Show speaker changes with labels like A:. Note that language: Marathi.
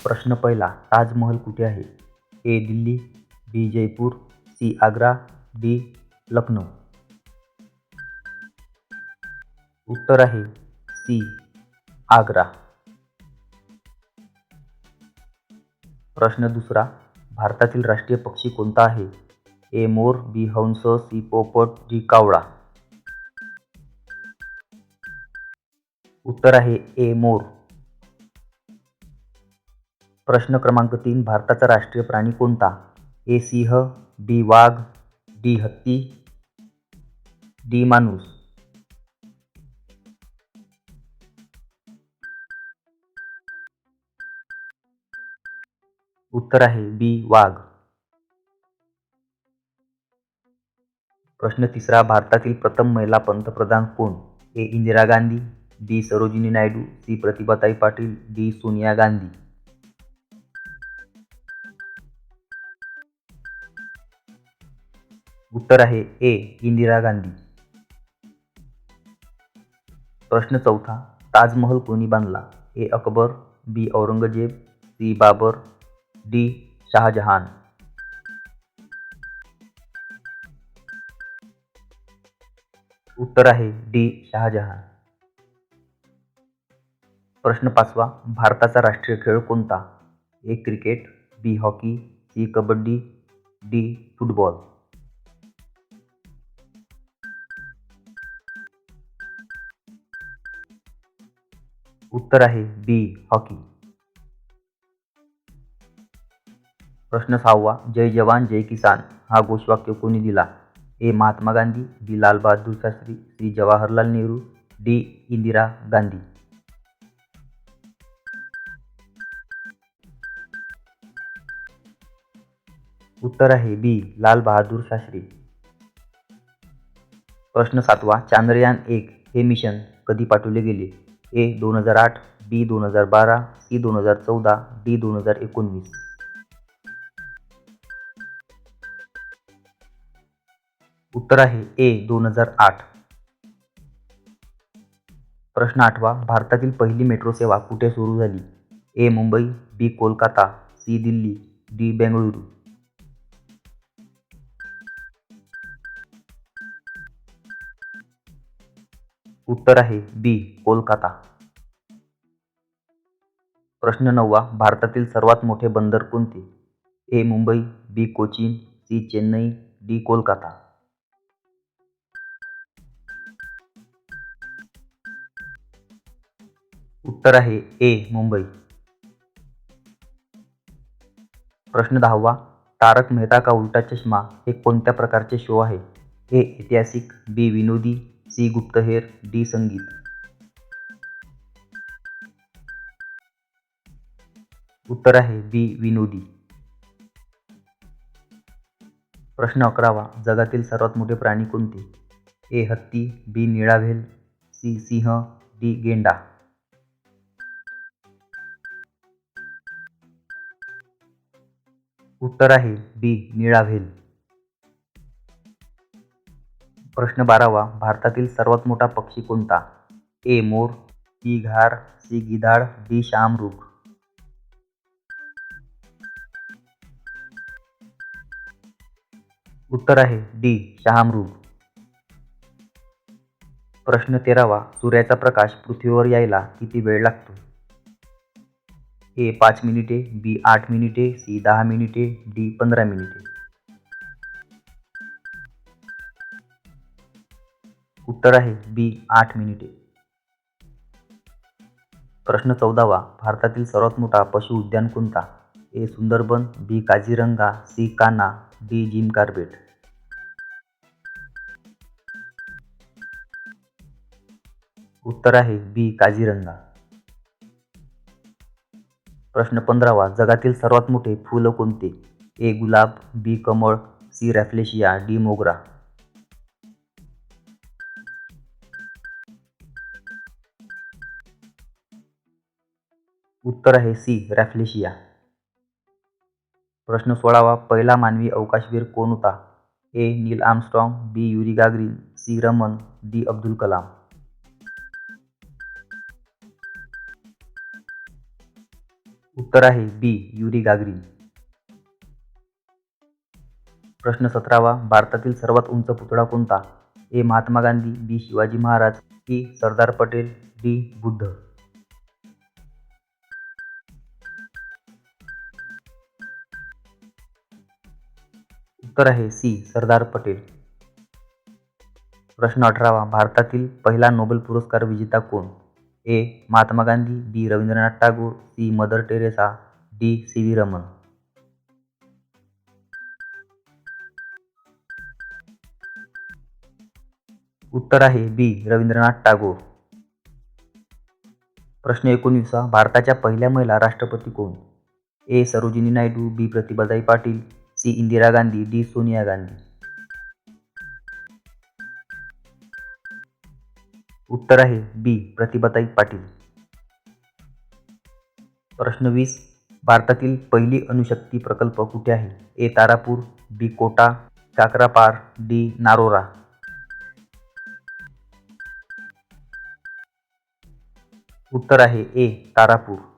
A: प्रश्न पहिला, ताजमहल कुठे आहे? ए. दिल्ली, बी. जयपूर, सी. आग्रा, डी. लखनौ. उत्तर आहे सी. आग्रा. प्रश्न दुसरा, भारतातील राष्ट्रीय पक्षी कोणता आहे? ए. मोर, बी. हंस, सी. पोपट, डी. कावळा. उत्तर आहे ए. मोर. प्रश्न क्रमांक 3, भारताचा राष्ट्रीय प्राणी कोणता? ए. सिंह, बी. वाघ, डी. हत्ती, डी. माणूस. उत्तर आहे बी. वाघ. प्रश्न तिसरा, भारतातील प्रथम महिला पंतप्रधान कोण? ए. इंदिरा गांधी, बी. सरोजिनी नायडू, सी. प्रतिभाताई पाटील, डी. सोनिया गांधी. उत्तर आहे ए. इंदिरा गांधी. प्रश्न चौथा, ताजमहल कोणी बांधला? ए. अकबर, बी. औरंगजेब, सी. बाबर, डी. शहाजहान. उत्तर आहे डी. शहाजहान. प्रश्न पाचवा, भारताचा राष्ट्रीय खेळ कोणता? A. Cricket, B. Hockey, C. Kabaddi, D. Football. उत्तर आहे बी. हॉकी. प्रश्न सहावा, जय जवान जय किसान हा घोषवाक्य कोणी दिला? ए. महात्मा गांधी, बी. लाल बहादूर शास्त्री, सी. जवाहरलाल नेहरू, डी. इंदिरा गांधी. उत्तर आहे बी. लाल बहादूर शास्त्री. प्रश्न सातवा, चांद्रयान 1 हे मिशन कधी पाठवले गेले? ए. 2008, बी. 2012, सी. 2014, डी. 2019. उत्तर आहे ए. 2008. प्रश्न आठवा, भारतातील पहिली मेट्रो सेवा कुठे सुरू झाली? ए. मुंबई, बी. कोलकाता, सी. दिल्ली, डी. बेंगळुरू. उत्तर आहे बी. कोलकाता. प्रश्न नववा, भारतातील सर्वात मोठे बंदर कोणते? ए. मुंबई, बी. कोचीन, सी. चेन्नई, डी. कोलकाता. उत्तर आहे ए. मुंबई. प्रश्न 10वा, तारक मेहता का उल्टा चष्मा हे कोणत्या प्रकारचे शो आहे? ए. ऐतिहासिक, बी. विनोदी, सी. गुप्तहेर, डी. संगीत. उत्तर आहे बी. विनोदी. प्रश्न 11वा, जगातील सर्वात मोठे प्राणी कोणते? ए. हत्ती, बी. निळा व्हेल, सी. सिंह, डी. गेंडा. उत्तर आहे बी. निळा व्हेल. प्रश्न 12वा, भारतातील सर्वात मोठा पक्षी कोणता? ए. मोर, बी. घार, सी. गिधाड, डी. शहामृग. उत्तर आहे डी. शहामृग. प्रश्न 13वा, सूर्याचा प्रकाश पृथ्वीवर यायला किती वेळ लागतो? ए. 5 मिनिटे, बी. 8 मिनिटे, सी. 10 मिनिटे, डी. 15 मिनिटे. उत्तर आहे बी. 8 मिनिटे. प्रश्न 14वा, भारतातील सर्वात मोठा पशु उद्यान कोणता? A. Sundarban, B. Kaziranga, C. Kanha, D. Jim Corbett. उत्तर आहे बी. काझीरंगा. प्रश्न 15वा, जगातील सर्वात मोठे फूल कोणते? ए. गुलाब, बी. कमळ, सी. रॅफ्लेशिया, डी. मोगरा. उत्तर आहे सी. रॅफ्लेशिया. प्रश्न 16वा, पहिला मानवी अवकाशवीर कोण होता? A. Neil Armstrong, B. Yuri Gagarin, C. Raman, D. Abdul Kalam. उत्तर आहे बी. Yuri Gagarin. प्रश्न 17वा. भारतातील सर्वात उंच पुतळा कोणता? ए. महात्मा गांधी, बी. शिवाजी महाराज, सी. सरदार पटेल, डी. बुद्ध. उत्तर आहे सी. सरदार पटेल. प्रश्न 18वा. भारतातील पहिला नोबेल पुरस्कार विजेता कोण? A. Mahatma Gandhi, B. Rabindranath Tagore, C. Mother Teresa, D. C. V. Raman. उत्तर आहे बी. रवींद्रनाथ टागोर. प्रश्न 19वा. भारताच्या पहिल्या महिला राष्ट्रपती कोण? ए. सरोजिनी नायडू, बी. प्रतिभाताई पाटील, सी. इंदिरा गांधी, डी. सोनिया गांधी. उत्तर आहे बी. प्रतिभाताई पाटील. प्रश्न 20. भारतातील पहिली अणुशक्ती प्रकल्प कुठे आहे? ए. तारापूर, बी. कोटा, काकरापार, डी. नारोरा. उत्तर आहे ए. तारापूर.